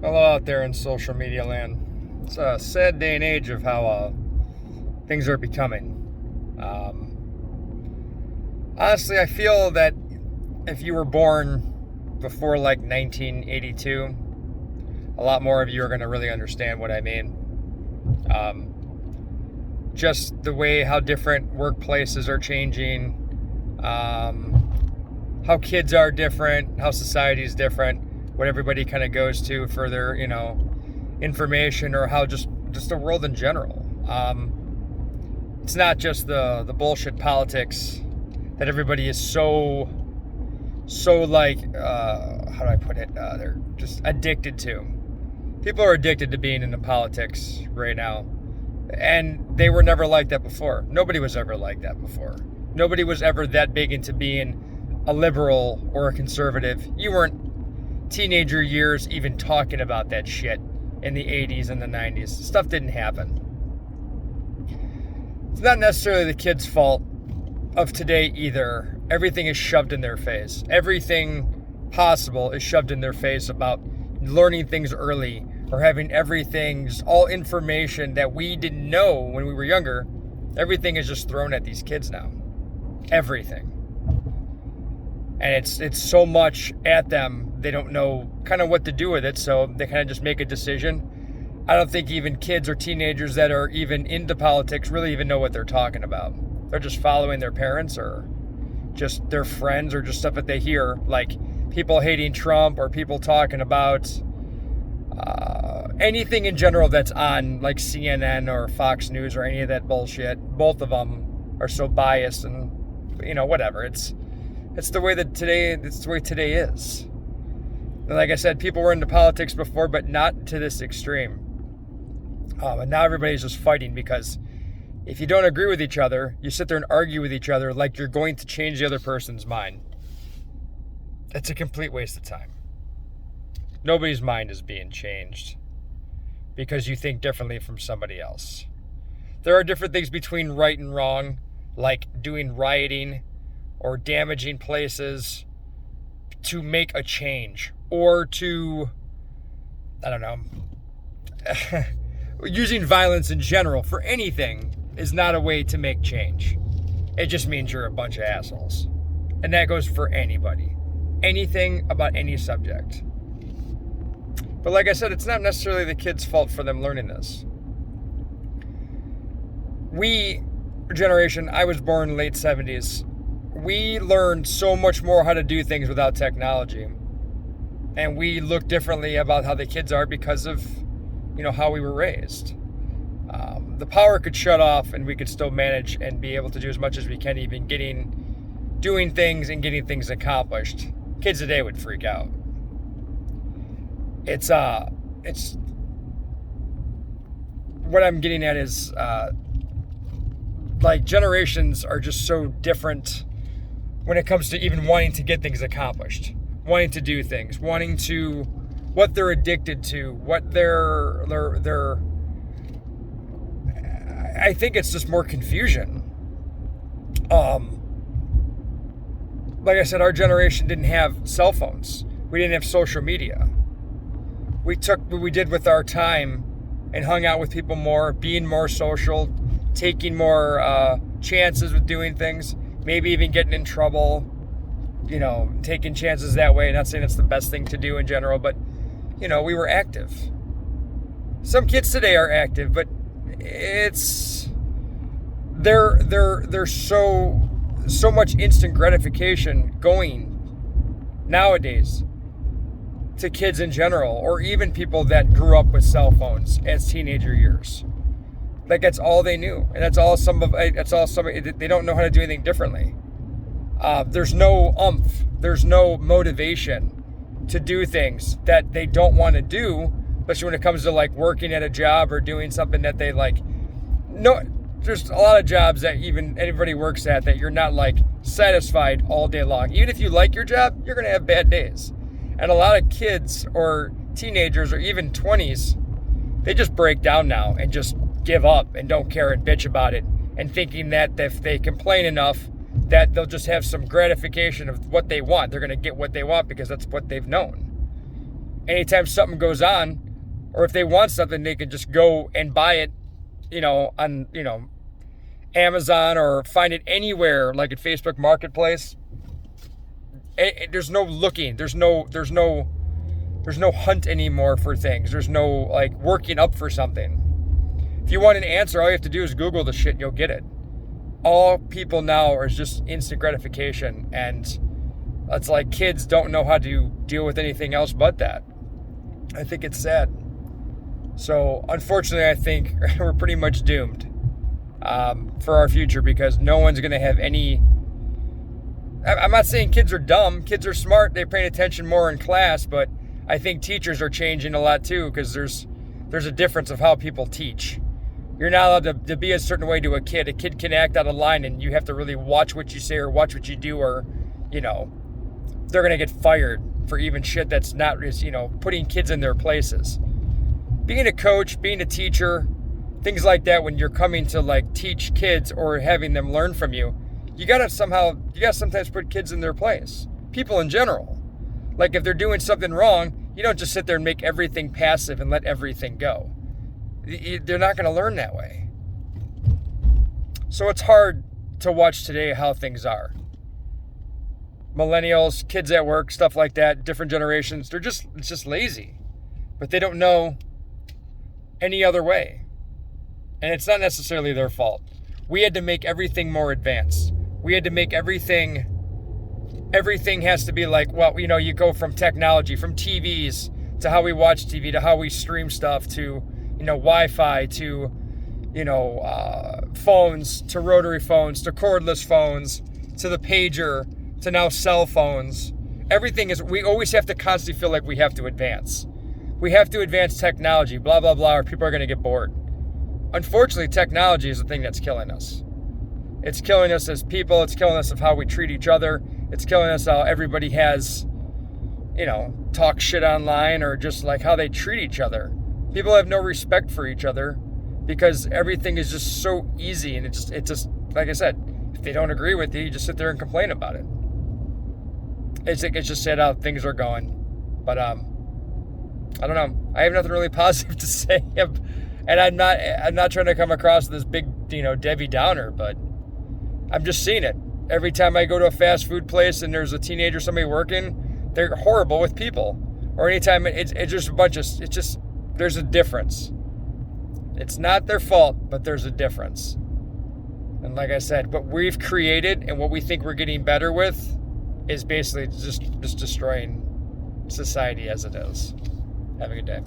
Hello out there in social media land. It's a sad day and age of how things are becoming. Honestly, I feel that if you were born before like 1982, a lot more of you are going to really understand what I mean. Just the way how different workplaces are changing, how kids are different, how society is different, what everybody kind of goes to for their, information, or how just the world in general. It's not just the bullshit politics that everybody is so like, how do I put it? They're just addicted to. People are addicted to being into politics right now. And they were never like that before. Nobody was ever like that before. Nobody was ever that big into being a liberal or a conservative. You weren't teenager years even talking about that shit in the 80s and the 90s. Stuff didn't happen. It's not necessarily the kids' fault of today either. Everything is shoved in their face. Everything possible is shoved in their face about learning things early, or having all information that we didn't know when we were younger. Everything is just thrown at these kids now. Everything. And it's so much at them, they don't know kind of what to do with it, so they kind of just make a decision. I don't think even kids or teenagers that are even into politics really even know what they're talking about. They're just following their parents or just their friends, or just stuff that they hear, like people hating Trump, or people talking about anything in general that's on like CNN or Fox News or any of that bullshit. Both of them are so biased, and whatever. It's the way today is. And like I said, people were into politics before, but not to this extreme. And now everybody's just fighting because if you don't agree with each other, you sit there and argue with each other like you're going to change the other person's mind. It's a complete waste of time. Nobody's mind is being changed because you think differently from somebody else. There are different things between right and wrong, like doing rioting or damaging places to make a change, or to, I don't know, using violence in general for anything is not a way to make change. It just means you're a bunch of assholes. And that goes for anybody. Anything about any subject. But like I said, it's not necessarily the kids' fault for them learning this. I was born in late 70s. We learned so much more how to do things without technology. And we look differently about how the kids are because of, how we were raised. The power could shut off and we could still manage and be able to do as much as we can, even doing things and getting things accomplished. Kids today would freak out. It's what I'm getting at is, like, generations are just so different when it comes to even wanting to get things accomplished, wanting to do things, what they're addicted to, what they're I think it's just more confusion. Like I said, our generation didn't have cell phones. We didn't have social media. We took what we did with our time and hung out with people more, being more social, taking more chances with doing things, maybe even getting in trouble, taking chances that way. Not saying it's the best thing to do in general, but, we were active. Some kids today are active, but they're so much instant gratification going nowadays to kids in general, or even people that grew up with cell phones as teenager years. Like, that's all they knew, and that's all they don't know how to do anything differently. There's no oomph, there's no motivation to do things that they don't want to do, especially when it comes to like working at a job or doing something that they like. No, there's a lot of jobs that even anybody works at that you're not like satisfied all day long. Even if you like your job, you're going to have bad days. And a lot of kids or teenagers or even 20s, they just break down now and just give up and don't care and bitch about it, and thinking that if they complain enough that they'll just have some gratification of what they want. They're going to get what they want because that's what they've known. anytime something goes on, or if they want something, they can just go and buy it, on, Amazon, or find it anywhere, like at Facebook Marketplace. There's no looking. There's no hunt anymore for things. There's no like working up for something. If you want an answer, all you have to do is Google the shit and you'll get it. All people now are just instant gratification, and it's like kids don't know how to deal with anything else but that. I think it's sad. So unfortunately, I think we're pretty much doomed for our future, because no one's going to have any... I'm not saying kids are dumb. Kids are smart. They're paying attention more in class, but I think teachers are changing a lot too, because there's a difference of how people teach. You're not allowed to be a certain way to a kid. A kid can act out of line, and you have to really watch what you say or watch what you do, or, they're going to get fired for even shit that's not, putting kids in their places. Being a coach, being a teacher, things like that, when you're coming to like teach kids or having them learn from you, you gotta sometimes put kids in their place. People in general. Like if they're doing something wrong, you don't just sit there and make everything passive and let everything go. They're not going to learn that way. So it's hard to watch today how things are. Millennials, kids at work, stuff like that, different generations, it's just lazy. But they don't know any other way. And it's not necessarily their fault. We had to make everything more advanced. We had to make everything has to be like, you go from technology, from TVs, to how we watch TV, to how we stream stuff, to, Wi-Fi, to, phones, to rotary phones, to cordless phones, to the pager, to now cell phones. We always have to constantly feel like we have to advance. We have to advance technology, blah, blah, blah, or people are going to get bored. Unfortunately, technology is the thing that's killing us. It's killing us as people. It's killing us of how we treat each other. It's killing us how everybody has, talk shit online, or just like how they treat each other. People have no respect for each other because everything is just so easy, and it's just like I said, if they don't agree with you, you just sit there and complain about it. It's just sad how things are going. But I don't know. I have nothing really positive to say, and I'm not trying to come across this big Debbie Downer, but I'm just seeing it. Every time I go to a fast food place and there's a teenager, somebody working, they're horrible with people. Or anytime it's just a bunch of, there's a difference. It's not their fault, but there's a difference. And like I said, what we've created and what we think we're getting better with is basically just destroying society as it is. Have a good day.